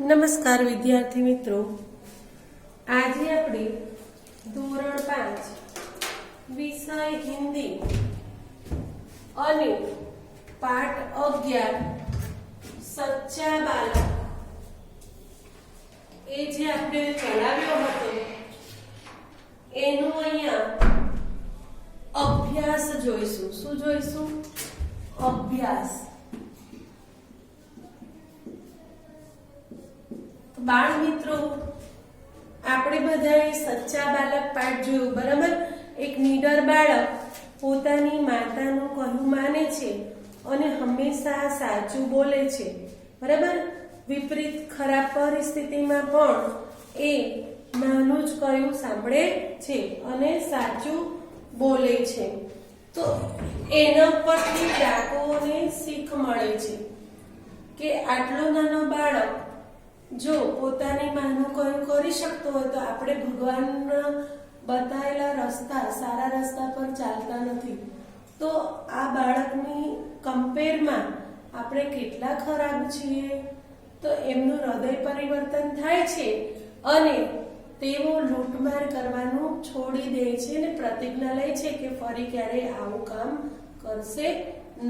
નમસ્કાર વિદ્યાર્થી મિત્રો, આજે આપણે ધોરણ 5 વિષય હિન્દી અને પાઠ 11 સચ્ચા બાલક એ જે આપણે ચલાવ્યો હતો એનો અહીંયા અભ્યાસ જોઈશું. શું જોઈશું? અભ્યાસ. બાળ મિત્રો, આપણે બધાએ સચ્ચા બાલક પાઠ જોયું, બરાબર? એક નીડર બાળક પોતાની માતાનું કહ્યું માને છે અને હંમેશા સાચું બોલે છે, બરાબર? વિપરીત ખરાબ પરિસ્થિતિમાં પણ એ માનું જ કહ્યું સાંભળે છે અને સાચું બોલે છે. તો એના પરથી ડાકુઓને શીખ મળે છે કે આટલો નાનો બાળક જો પોતાની માનું કંઈ કરી શકતો હોય તો આપણે ભગવાનના બતાવેલા રસ્તા, સારા રસ્તા પર ચાલતા નથી. તો આ બાળકની કમ્પેરમાં આપણે કેટલા ખરાબ છીએ. તો એમનું હૃદય પરિવર્તન થાય છે અને તેઓ લૂંટમાર કરવાનું છોડી દે છે અને પ્રતિજ્ઞા લે છે કે ફરી ક્યારેય આવું કામ કરશે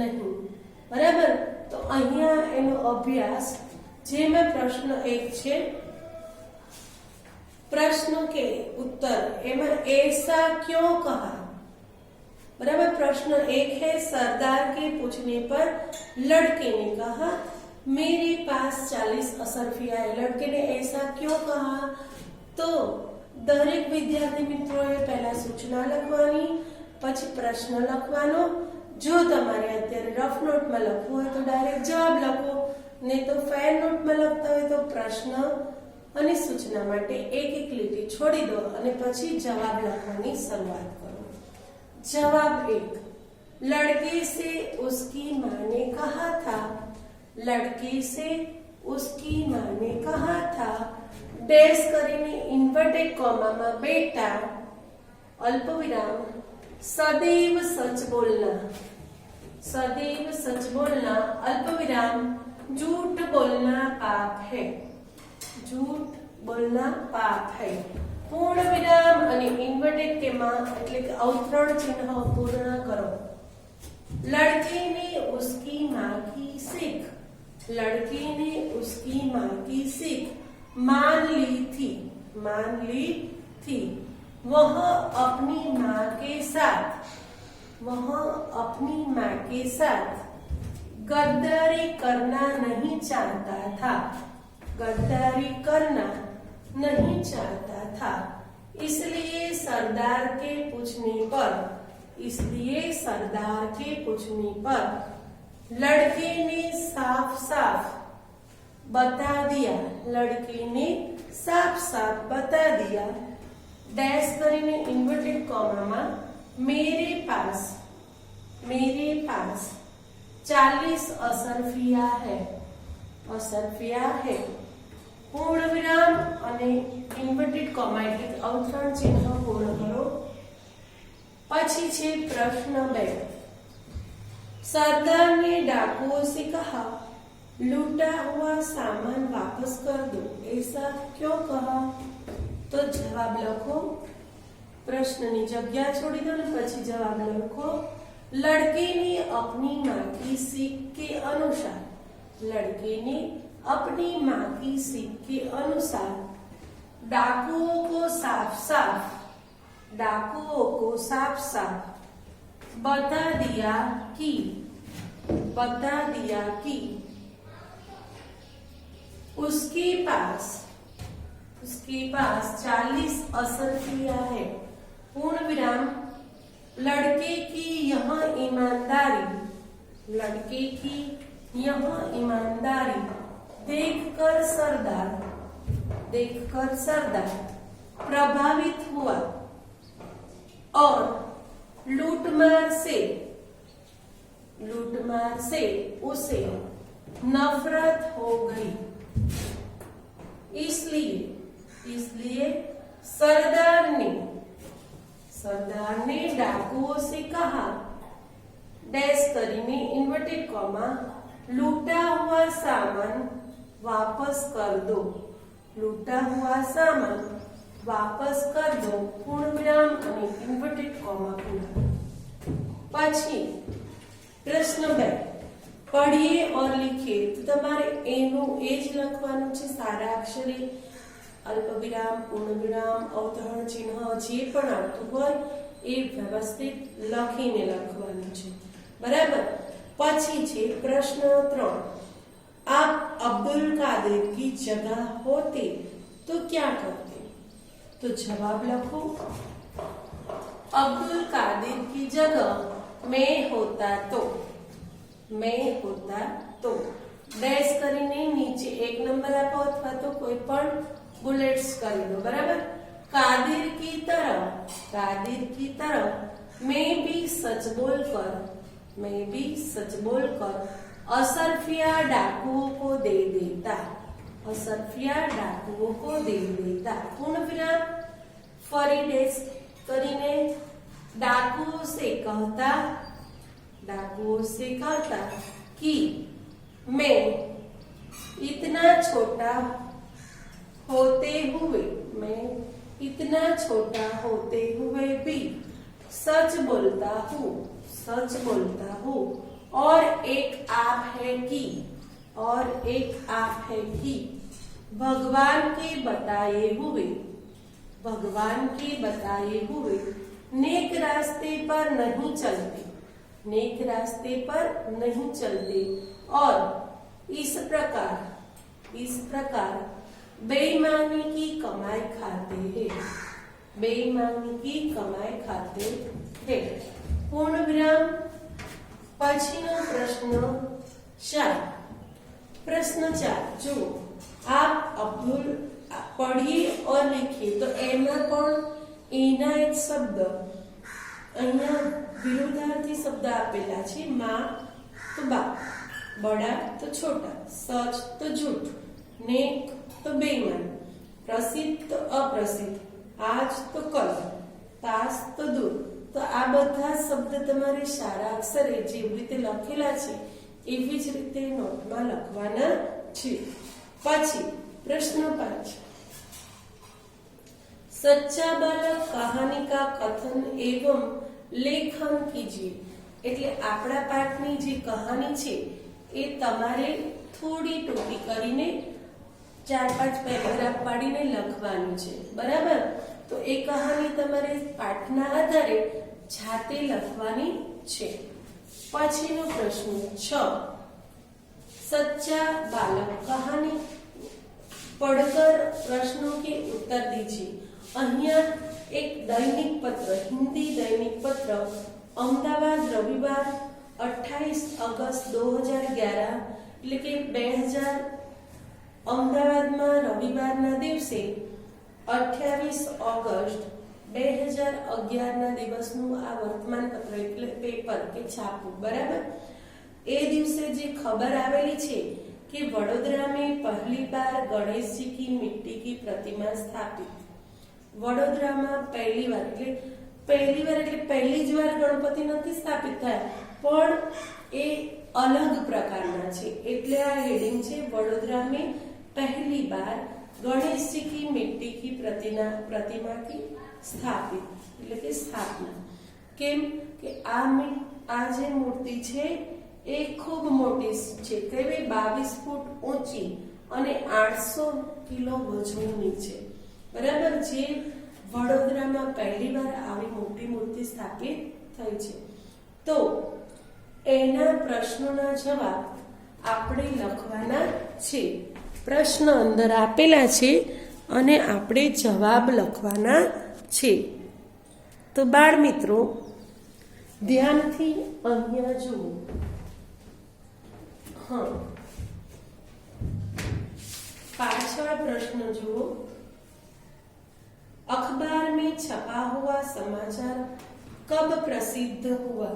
નહીં, બરાબર? તો અહીંયા એનો અભ્યાસ જેમાં પ્રશ્ન 1 છે, प्रश्न के उत्तर एवं ऐसा क्यों कहा, बराबर? प्रश्न 1 है, सरदार के पूछने पर लड़के ने कहा मेरे पास 40 असरफिया है. लड़के ने ऐसा क्यों कहा? तो दरेक विद्यार्थी मित्रों पहला सूचना लखवानी, પછી પ્રશ્ન લખવાનો. જો તમારે અત્યારે રફ નોટમાં લખવું હોય તો ડાયરેક્ટ જવાબ લખો, નહીં તો ફેર નોટમાં લખતા હોય તો પ્રશ્ન અને સૂચના માટે એક એક લીટી છોડી દો અને પછી જવાબ લખવાની શરૂઆત કરો. જવાબ 1, लड़के से उसकी माँ ने कहा था, लड़के से उसकी माँ ने कहा था, ડેશ કરીને ઇન્વર્ટેડ કોમામાં બેટા અલ્પવિરામ सदैव सच बोलना, सदैव सच बोलना अल्पविराम झूठ बोलना पाप है, झूठ बोलना पाप है. पूर्ण विराम અને ઇન્વર્ટેડ કેમા એટલે કે અવતરણ ચિહ્ન પૂર્ણ કરો. लड़के ने उसकी माँ की सीख, लड़के ने उसकी माँ की सीख मान ली थी, मान ली थी. वह अपनी माँ के साथ, वह अपनी माँ के साथ गद्दारी करना नहीं चाहता था, गद्दारी करना नहीं चाहता था. इसलिए सरदार के पूछने पर, इसलिए सरदार के पूछने पर लड़के ने साफ साफ बता दिया, लड़के ने साफ साफ बता दिया डैश કરીને ઇન્વર્ટેડ કોમામાં मेरे पास 40 असरफिया है, असरफिया है. પૂર્ણ વિરામ અને ઇન્વર્ટેડ કોમા એટલે અવતરણ ચિહ્ન પૂર્ણ કરો. પછી છે પ્રશ્ન 2, सरदार ने डाकुओं से कहा लूटा हुआ सामान वापस कर दो, ऐसा क्यों कहा? तो जवाब लखो, प्रश्ननी जग्या छोड़ी दो ने પછી જવાબ લખો. लड़के ने अपनी माँ की सीख के अनुसार, लड़के ने अपनी माँ की सीख के अनुसार डाकुओं को साफ साफ, डाकुओं को साफ साफ बता दिया कि, बता दिया कि उसके पास 40 असरफिया है. पूर्ण विराम लड़के की यह ईमानदारी, लड़के की यह ईमानदारी देखकर सरदार प्रभावित हुआ और लूटमार से उसे नफरत हो गई. इसलिए सरदार ने डाकुओं से कहा डैश કરીને ઇન્વર્ટેડ કોમા लूटा हुआ सामान वापस कर दो, लूटा हुआ सामान वापस कर दो, पूर्ण विराम અને ઇન્વર્ટેડ કોમા પૂરા। પછી પ્રશ્ન 2, पढ़िए और लिखिए। तो તમારે એનું એ જ લખવાનું છે, સારા અક્ષરે અલ્પ વિરામ, પૂર્ણ વિરામ, અવતરણ ચિહ્ન જે પણ આવતું હોય એ વ્યવસ્થિત લખીને લખવાનું છે, બરાબર। પછી છે પ્રશ્ન 3, आप अब्दुल कादिर की जगह होते तो क्या करते? तो जवाब लिखो, अब्दुल कादिर की जगह मैं होता तो, मैं होता तो ડેશ કરીને નીચે 1 નંબર આપો અથવા તો કોઈ પણ બુલેટ્સ કરી દો, બરાબર। कादिर की तरफ मैं भी सच बोलकर, मैं भी सच बोलकर असरफिया डाकुओं को दे देता, असरफिया डाकुओं को दे देता, पूर्ण विराम फरी डैश करीने डाकुओं से कहता, डाकुओं से कहता कि मैं इतना छोटा होते हुए, मैं इतना छोटा होते हुए भी सच बोलता हूँ, सच बोलता हूँ, और एक आप है कि, और एक आप है कि भगवान के बताए हुए, भगवान के बताए हुए नेक रास्ते पर नहीं चलते, नेक रास्ते पर नहीं चलते, और इस प्रकार बेईमानी की कमाई खाते हैं, बेईमानी की कमाई खाते हैं, पूर्ण विराम। पछीनो प्रश्न 4, प्रश्न 4 जो आप अब्दुल पढ़िए और लिखिए। तो एमा पण एना एक शब्द अहींया विरुद्धार्थी शब्द आपेला छे, मां तो बाप, बड़ा तो छोटा, सच तो झूठ, नेक तो बेईमान, प्रसिद्ध तो अप्रसिद्ध, आज तो कल, पास तो दूर। तो आ બધા શબ્દ તમારે સારા અક્ષરે જેવી રીતે લખેલા છે એવી જ રીતે નોટમાં લખવાના છે। પછી પ્રશ્ન 5, सच्चा बालक कहानी का कथन एवं लेखन कीजिए। એટલે આપણા પાઠની જે કહાની છે એ તમારે થોડી ટૂંકી કરીને 4-5 પેરેગ્રાફ પાડીને લખવાનું છે, બરાબર। તો એ કહાની તમારે પાઠના આધારે જાતે લખવાની છે। પછીનો પ્રશ્ન 6, सच्चा बालक कहानी पढ़कर प्रश्नों के उत्तर दीजिए। अहिया एक दैनिक पत्र, हिंदी दैनिक पत्र अमदावाद रविवार 28 अगस्त 2011 એટલે કે 2000 અમદાવાદમાં રવિવારના દિવસે 28 ઓગસ્ટ 2011 દિવસનું આ વર્તમાનપત્ર એટલે પેપર કે છાપું, બરાબર। એ દિવસે જે ખબર આવેલી છે કે વડોદરા में पहली बार गणेश जी की मिट्टी की प्रतिमा स्थापित, વડોદરામાં પહેલી વાર એટલે પહેલી જ વાર ગણપતિ નથી સ્થાપિત થયા, પણ એ અલગ પ્રકારના છે એટલે આ હેડિંગ છે, વડોદરા में पहली बार गणेश जी की मिट्टी की प्रतिमा की स्थापित એટલે કે સ્થાપના। કેમ કે આ જે મૂર્તિ છે એ ખૂબ મોટી છે, કેવી 22 ફૂટ ઊંચી અને 800 કિલો વજનની છે, બરાબર। જે વડોદરામાં પહેલી વાર આવી મોટી મૂર્તિ સ્થાપિત થઈ છે। તો એના પ્રશ્નોના જવાબ આપણે લખવાના છે। પ્રશ્ન અંદર આપેલા છે અને આપણે જવાબ લખવાના છે। તો બાળ મિત્રો ધ્યાનથી અહીંયા જુઓ। हाँ, पांचवा प्रश्न जुओ, अखबार में छपा हुआ समाचार कब प्रसिद्ध हुआ?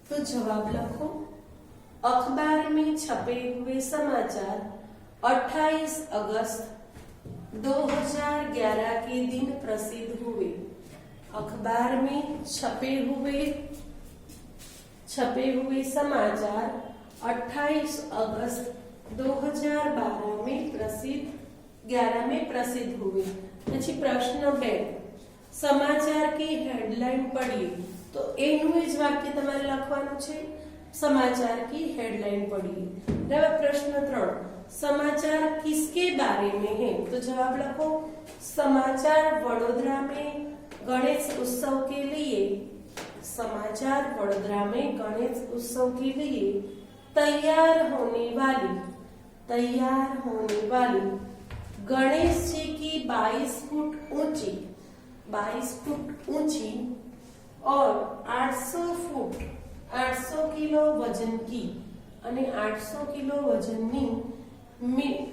तो जवाब लिखो, अखबार में छपे हुए समाचार 28 अगस्त 2011 के दिन प्रसिद्ध हुए। अखबार में छपे हुए समाचार 28 अगस्त 2011 में प्रसिद्ध हुए। પછી પ્રશ્ન 2, સમાચાર की हेडलाइन पढ़िए। तो એનું જ વાક્ય તમારે લખવાનું છે, समाचार की हेडलाइन पढ़िए। बराबर। प्रश्न 3, समाचार किसके बारे में है? तो जवाब लिखो, समाचार वडोदरा में गणेश उत्सव के लिए, समाचार वडोदरा में गणेश उत्सव के लिए तैयार होने वाली गणेश जी की 22 फुट ऊंची और 800 किलो वजन की અને 800 किलो वजननी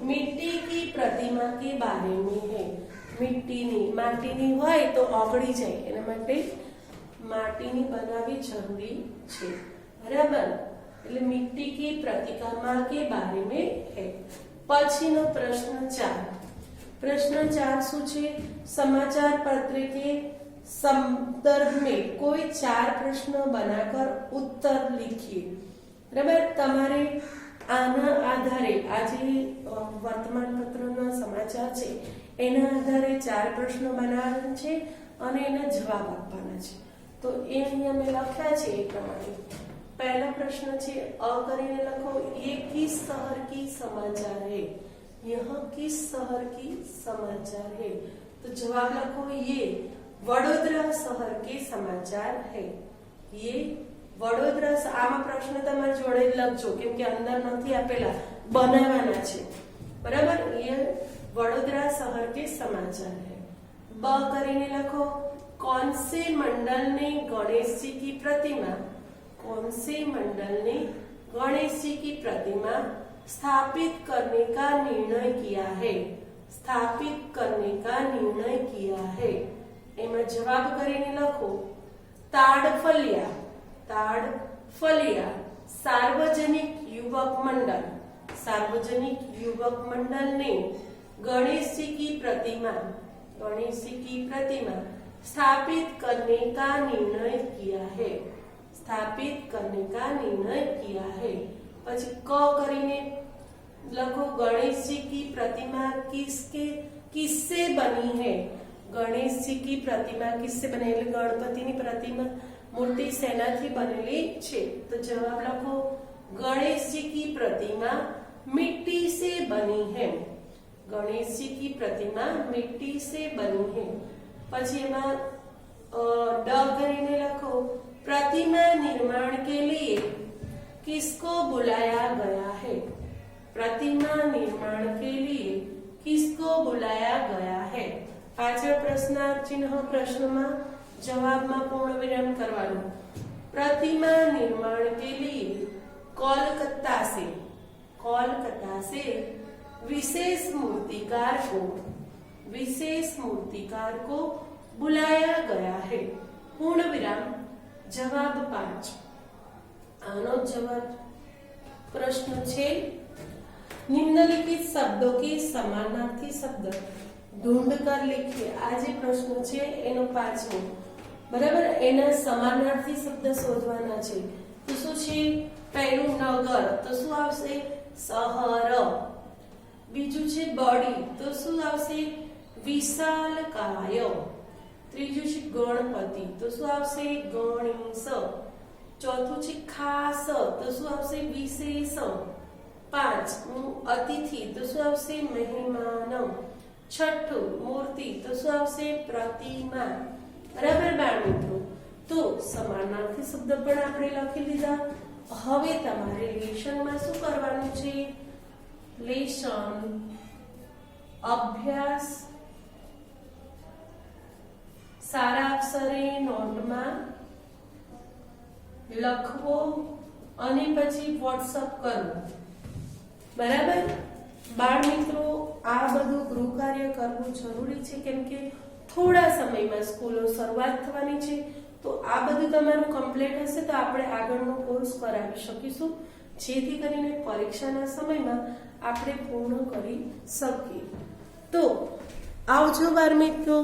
मिट्टी की प्रतिमा के बारे में है। माटीनी હોય તો ઓગળી જાય, એના માટે માટીની બનાવવી જરૂરી છે। બરાબર। એટલે मिट्टी की प्रतिमा के बारे में है। પછીનો પ્રશ્ન 4, प्रश्न 4 શું છે? समाचार पत्र के संदर्भ में कोई 4 प्रश्न बनाकर उत्तर लिखिए। बराबर। તમારે આના આધારે આજે વર્તમાન પત્રના સમાચાર છે એના આધારે 4 પ્રશ્નો બનાવવાના છે અને એના જવાબ આપવાના છે। તો એ અહીંયા મેં લખ્યા છે એ પ્રમાણે। पहला प्रश्न છે અ કરીને લખો, ये किस शहर की समाचार है? यह किस शहर की समाचार है? तो जवाब लिखो, ये वडोदरा शहर के समाचार है। ये वडोदरा। આમાં પ્રશ્ન તમારે જોડે લખજો કેમ કે અંદર નથી આપેલા, બનાવવાના છે। બરાબર। ये वडोदरा शहर के समाचार है। ब કરીને લખો, कौन से मंडल ने गणेश जी की प्रतिमा, कौन से मंडल ने गणेश जी की प्रतिमा स्थापित करने का निर्णय किया है? स्थापित करने का निर्णय किया है। एમાં જવાબ કરીને લખો, ताड़फलिया सार्वजनिक युवक मंडल ने गणेश जी की प्रतिमा स्थापित करने का निर्णय किया है। स्थापित करने का निर्णय किया है। પછી ક કરીને લખો, गणेश जी की प्रतिमा किससे बनी है? गणेश जी की प्रतिमा किससे बनी? એટલે ગણપતિની प्रतिमा मूर्ति सेनाथी बनेली छे। तो जवाब लखो, गणेश जी की प्रतिमा मिट्टी से बनी है। गणेश जी की प्रतिमा मिट्टी से बनी है। પછી એમાં ड કરીને લખો, प्रतिमा निर्माण के लिए किसको बुलाया गया है? प्रतिमा निर्माण के लिए किसको बुलाया गया है? पाछળ प्रश्नार्थ चिन्ह प्रश्નમાં जवाबમાં પૂર્ણ વિરામ કરવાનું। प्रतिमा निर्माण के लिए कोलकाता से विशेष मूर्तिकार को बुलाया गया है। पूर्ण विराम। जवाब 5। आनो जवाब प्रश्न 6, निम्नलिखित शब्दों के समानार्थी शब्द ढूंढ कर लिखिए। आज प्रश्न छे एनो 5मो। बराबर। एना समानार्थी शब्द शोधवाना छे। तो शुं छे? पहेलुं नगर, तो शुं आवशे? शहर। बीजुं छे बॉडी, तो शुं आवशे? विशालकाय। ત્રીજું છે ગણપતિ, તો શું આવશે? ગણેશ। ચોથું છે ખાસ, તો શું આવશે? વિશેષ। 5 અતિથિ, તો શું આવશે? મહેમાન। છઠ્ઠું મૂર્તિ, તો શું આવશે? પ્રતિમા। બરાબર બાળ મિત્રો। તો સમાનાર્થી શબ્દ પણ આપણે લખી લીધા। હવે તમારે લેશનમાં શું કરવાનું છે? લેશન અભ્યાસ सारा अक्षरे नोट में लखवो અને પછી વોટ્સઅપ કરવું। બરાબર બાળ મિત્રો, આ બધું ગૃહ કાર્ય કરવું જરૂરી છે કેમ કે થોડા સમયમાં સ્કૂલો શરૂઆત થવાની છે। તો આ બધું તમારું કમ્પ્લીટ હશે તો આપણે આગળનો કોર્સ કરાવી શકીશું, જેથી કરીને પરીક્ષાના સમયમાં આપણે પૂર્ણ કરી શકીએ। તો આવજો બાળ મિત્રો।